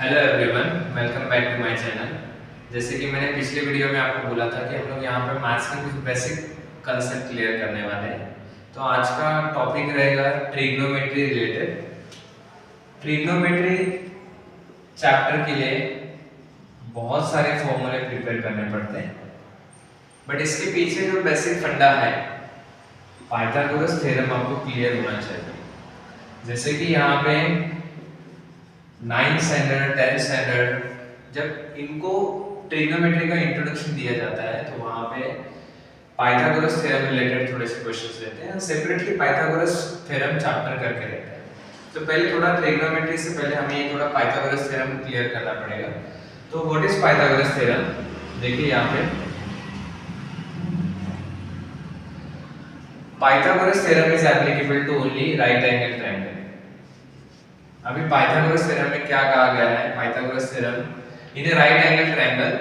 Hello everyone, welcome back to my channel. जैसे कि मैंने पिछले वीडियो में आपको बोला था कि हम लोग यहाँ पर मैथ्स के कुछ बेसिक कंसेप्ट क्लियर करने वाले हैं। तो आज का टॉपिक रहेगा ट्रिग्नोमेट्री रिलेटेड। ट्रिग्नोमेट्री चैप्टर के लिए बहुत सारे फॉर्मूले प्रिपेयर करने पड़ते हैं, बट इसके पीछे जो बेसिक फंडा है पाइथागोरस थ्योरम आपको क्लियर होना चाहिए। जैसे कि यहाँ पे 9th स्टैंडर्ड 10th स्टैंडर्ड जब इनको ट्रिग्नोमेट्री का इंट्रोडक्शन दिया जाता है तो वहाँ पे पाइथागोरस थ्योरम रिलेटेड थोड़े से क्वेश्चंस रहते हैं। सेपरेटली पाइथागोरस थ्योरम चैप्टर करके रहते हैं। तो पहले थोड़ा ट्रिग्नोमेट्री से पहले हमें ये थोड़ा पाइथागोरस थ्योरम क्लियर करना पड़ेगा। तो व्हाट इज पाइथागोरस थ्योरम? देखिए यहाँ पे Pythagoras theorem is applicable to only right angle triangle. अभी पाइथागोरस थ्योरम में क्या कहा गया है? Pythagoras theorem in a right angle triangle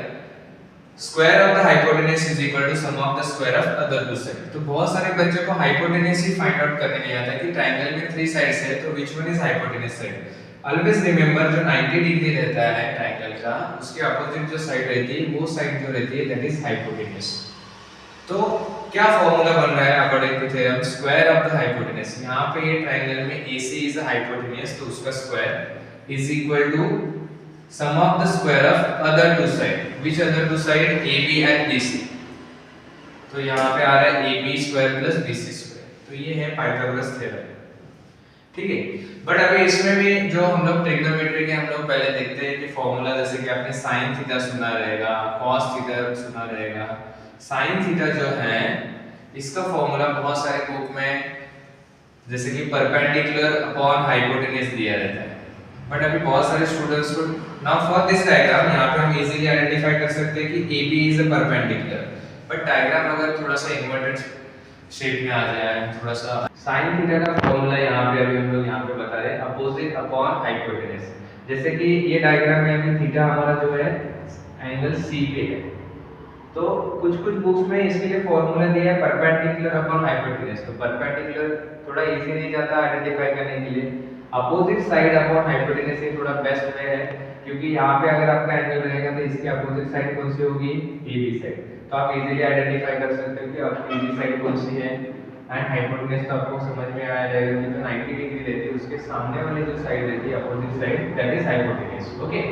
square of the hypotenuse is equal to sum of the square of other two side. तो बहुत सारे बच्चों को हाइपोटेन्यूज ही फाइंड आउट करने नहीं आता कि ट्रायंगल में 3 साइड्स है तो which one is hypotenuse side. Always remember जो 90 डिग्री रहता है ट्रायंगल का, उसके अपोजिट जो साइड रहती है वो साइड जो रहती है दैट इज हाइपोटेन्यूज। तो क्या फॉर्मूला बन रहा है according to theorem? Square of the hypotenuse. यहाँ पे ये ट्रायंगल में AC इज अ हाइपोटेन्यूज तो उसका square is equal to sum of the square of other two side. Which other two side? AB and BC। तो यहाँ पे आ रहा है AB square plus BC square. तो ये है पाइथागोरस थ्योरम, ठीक है। बट अभी इसमें भी जो हम लोग ट्रिग्नोमेट्री के हम लोग पहले देखते हैं कि फॉर्मूला, जैसे कि आपने साइन थीटा सुना रहेगा, कॉस थीटा सुना रहेगा। साइन थीटा जो है इसका फॉर्मूला बहुत सारे बुक में जैसे कि परपेंडिकुलर अपॉन हाइपोटेन्यूज दिया रहता है, बट अभी बहुत सारे स्टूडेंट्स को नाउ फॉर दिस डायग्राम यहाँ पे हम इजीली आइडेंटिफाई कर सकते हैं कि AB is a perpendicular. But diagram अगर थोड़ा सा इन्वर्टेड शेप में आ जाए थोड़ा सा, साइन थीटा का फॉर्मूला यहाँ पे अभी हम लोग यहाँ पे बता रहे हैं अपोजिट अपॉन हाइपोटेन्यूज। जैसे कि ये डायग्राम में अभी थीटा हमारा जो है एंगल C पे है, तो कुछ बुक्स में इसके लिए फॉर्मूला दिया है परपेंडिकुलर अपॉन हाइपोटेन्यूज। तो परपेंडिकुलर थोड़ा इजी नहीं जाता आइडेंटिफाई करने के लिए, अपोजिट साइड अपॉन हाइपोटेन्यूज से थोड़ा बेस्ट वे है, क्योंकि यहाँ पे अगर आपका एंगल रहेगा तो इसकी अपोजिट साइड कौन सी होगी? AB side. तो आप इजीली आइडेंटिफाई कर सकते हो कि आपकी AB साइड कौन सी है। एंड हाइपोटेन्यूज तो आपको समझ में आ जाएगा कि जो 90 डिग्री रहती है उसके सामने वाली जो साइड रहती है opposite side that is hypotenuse. Okay,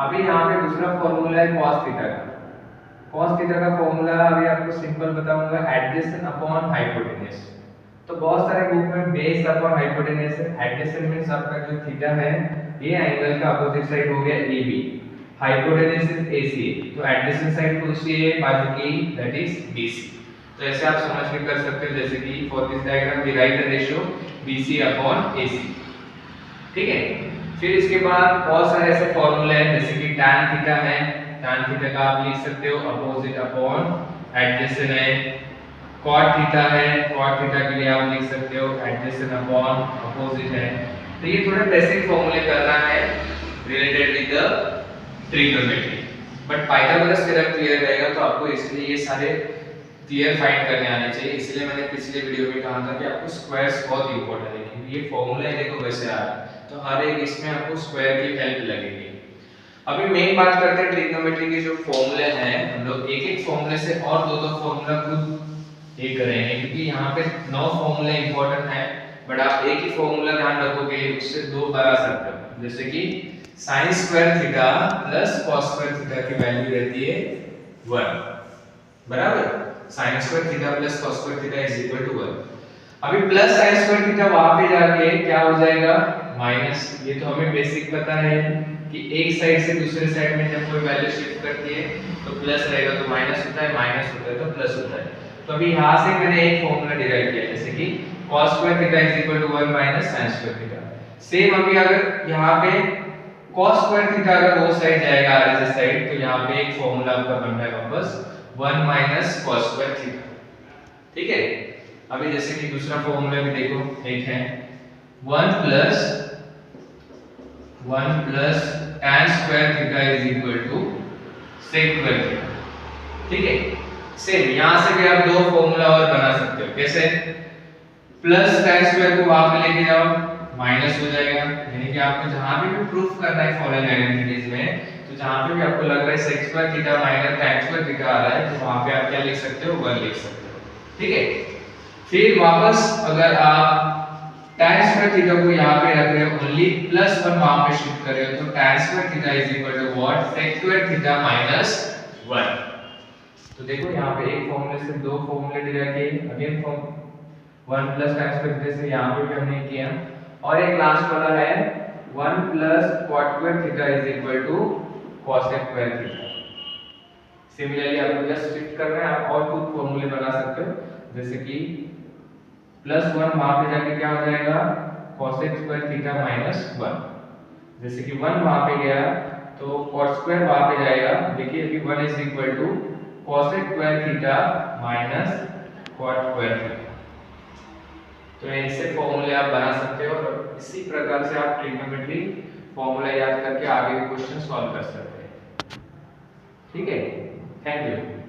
अभी यहाँ पे दूसरा फॉर्मूला है cos थीटा का। cos थीटा का फॉर्मूला अभी आपको सिंपल बताऊंगा, एडजेसेंट अपॉन हाइपोटेन्यूज। तो बहुत सारे बुक में बेस अपॉन हाइपोटेन्यूज है। एडजेसेंट मींस आपका जो थीटा है ये एंगल का अपोजिट साइड हो गया AB, हाइपोटेन्यूज इज AC, तो एडजेसेंट साइड कौन सी है? बाजू की, दैट इज BC। तो ऐसे आप समझ के कर सकते हो, जैसे कि for this diagram we write the ratio BC upon AC, ठीक है। फिर इसके बाद बहुत सारे ऐसे फॉर्मूले हैं, जैसे कि tan थीटा है, tan थीटा का आप लिख सकते हो अपोजिट अपॉन एडजेसेंट है। cot थीटा है, cot थीटा के लिए आप लिख सकते हो एडजेसेंट अपॉन अपोजिट है। तो ये थोड़े बेसिक फॉर्मूले करना है related with the trigonometry, but Pythagoras theorem clear रहेगा तो आपको इसलिए ये सारे क्लियर फाइंड करने आने चाहिए। इसलिए मैंने पिछले वीडियो में कहा था कि आपको स्क्वायर्स बहुत इंपॉर्टेंट है, क्योंकि ये फॉर्मूला देखो वैसे आ रहा है तो हर एक इसमें आपको स्क्वायर की हेल्प लगेगी। अभी मेन बात करते हैं ट्रिग्नोमेट्री के जो फॉर्मूले हैं, हम लोग एक एक फॉर्मूले से और दो फॉर्मूला खुद ये करेंगे, क्योंकि यहाँ पे 9 फॉर्मूले इंपॉर्टेंट है, बट आप एक ही फॉर्मूला ध्यान रखोगे उससे 2 बार आ सकते हो। जैसे कि sin square theta plus cos square theta की वैल्यू रहती है 1, बराबर। sin square theta plus cos square theta is equal to 1। अभी प्लस sin स्क्वायर थीटा वहां पे जाके क्या हो जाएगा? माइनस। ये तो हमें बेसिक पता है कि एक साइड से दूसरे साइड में जब कोई वैल्यू शिफ्ट करती है तो प्लस रहेगा, तो माइनस होता है, माइनस होता है तो प्लस होता है। तो अभी यहाँ से मैंने एक फॉर्मूला डिराइव किया, जैसे कि cos square theta is equal to 1 minus sin square theta. Same अभी अगर यहाँ पे cos स्क्वायर थीटा अगर वो साइड जाएगा आर से साइड, तो यहाँ पे एक फॉर्मूला आपका बन रहा है वापस 1 माइनस cos स्क्वायर थीटा, ठीक है। अभी जैसे कि दूसरा फॉर्मूला भी देखो, एक है 1 plus tan square theta is equal to sec square theta, ठीक है। सेम यहां से भी आप 2 फॉर्मूला और बना सकते हो। कैसे? प्लस tan स्क्वायर को वहां पे लेके जाओ माइनस हो जाएगा, यानी कि आपको जहां भी प्रूफ करना है फॉलोइंग आइडेंटिटीज में, तो जहां पे भी आपको लग रहा है sec square theta minus tan square theta आ रहा है, तो वहां पे आप क्या लिख सकते हो, 1 लिख सकते हो। ठीक है, फिर वापस अगर आप tan स्क्वायर थीटा को यहां पे रख रहे हो ओनली +1 वहां पे शिफ्ट कर रहे हो, तो tan square theta is equal to what, sec square theta minus 1। तो देखो यहाँ पे एक फॉर्मूले से दो फॉर्मूले डिराइव किए, again form 1 plus tan square theta से यहाँ पे भी हमने किया, और एक लास्ट वाला है 1 plus cot square theta is equal to cos square theta. Similarly आपको जस्ट शिफ्ट करना है, आप और कुछ फॉर्मूले बना सकते हो, जैसे कि +1 वहां पे जाके क्या हो जाएगा, cos स्क्वायर थीटा माइनस 1, जैसे कि 1 वहां पे गया तो cot स्क्वायर वहां पे जाएगा, देखिए अभी 1 is equal to cos square theta minus cot square theta. तो ऐसे फॉर्मूले आप बना सकते हो, और इसी प्रकार से आप ट्रिग्नोमेट्री फॉर्मूला याद करके आगे के क्वेश्चन सॉल्व कर सकते हैं। ठीक है, थैंक यू।